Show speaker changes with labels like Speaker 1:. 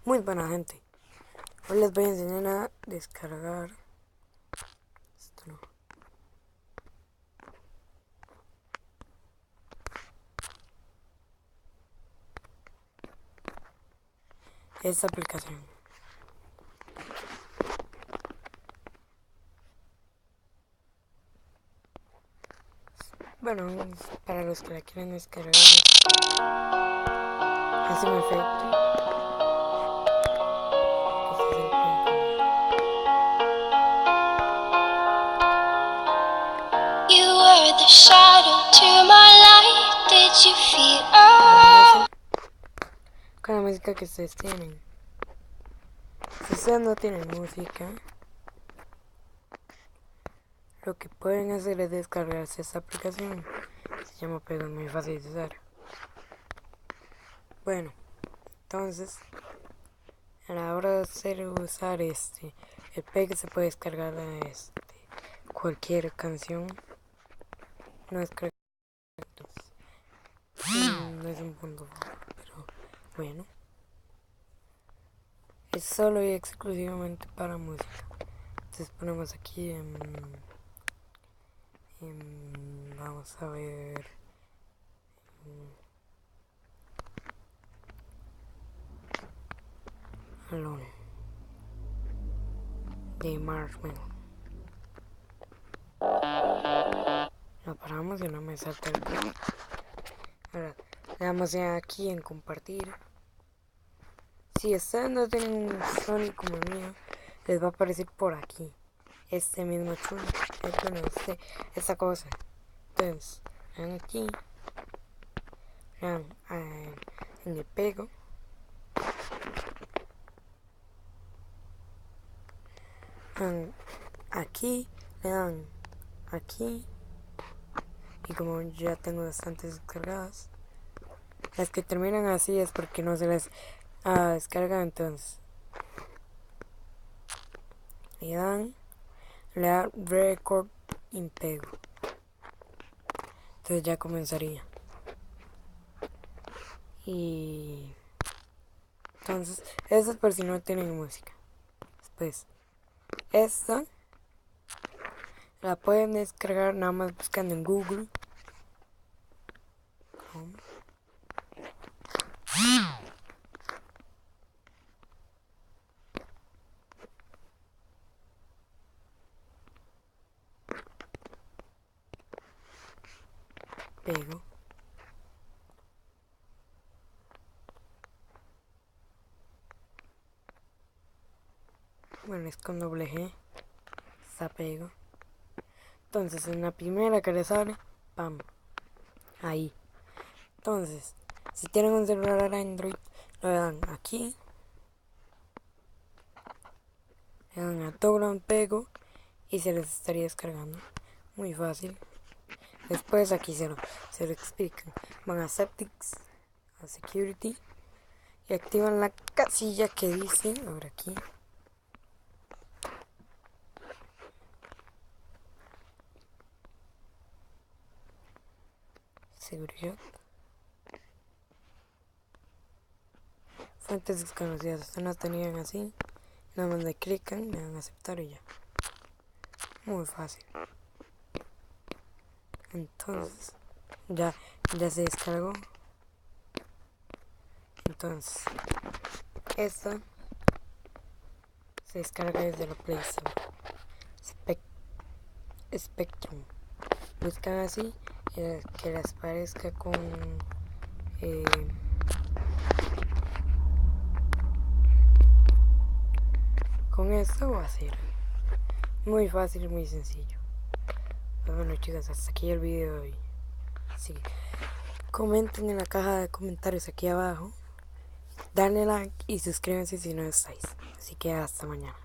Speaker 1: Muy buena gente. Hoy les voy a enseñar a descargar esto no. Esta aplicación. Bueno, para los que la quieren descargar, hace un efecto.
Speaker 2: You were the shadow to my light. Did you feel all?
Speaker 1: Con la música que ustedes tienen. Si ustedes no tienen música, lo que pueden hacer es descargarse esta aplicación. Se llama Pego, muy fácil de usar. Bueno, entonces, a la hora de usar el Pego se puede descargar cualquier canción. No es correcto. No es un punto, pero bueno. Es solo y exclusivamente para música. Entonces ponemos aquí vamos a ver Alone de Marshmello. Lo paramos y no me salta el clip. Ahora le damos aquí en compartir. Si ustedes no tienen un Sony como el mío, les va a aparecer por aquí este mismo chulo, esta cosa. Entonces, vean aquí, vean en el Pego, vean aquí, le dan aquí, y como ya tengo bastantes descargadas, las que terminan así es porque no se les descarga. Entonces le dan record in Pego. Entonces ya comenzaría. Y entonces, eso es por si no tienen música. Después, esta la pueden descargar nada más buscando en Google. Pego. Bueno, es con doble G. Está Pego. Entonces, en la primera que les sale, pam, ahí. Entonces, si tienen un celular Android, lo dan aquí. Le dan a todo Pego y se les estaría descargando. Muy fácil. Después aquí se lo explican. Van a Settings, a Security, y activan la casilla que dice, ahora aquí, seguridad, fuentes desconocidas. Ustedes no tenían así, nada más le clican, le dan a aceptar y ya. Muy fácil. Entonces ya se descargó. Entonces esta se descarga desde la Play Store. Spectrum. Buscan así que les parezca con esto va a ser muy fácil y muy sencillo. Pues bueno chicos, hasta aquí el video de hoy. Sí. Comenten en la caja de comentarios aquí abajo, denle like y suscríbanse si no estáis. Así que hasta mañana.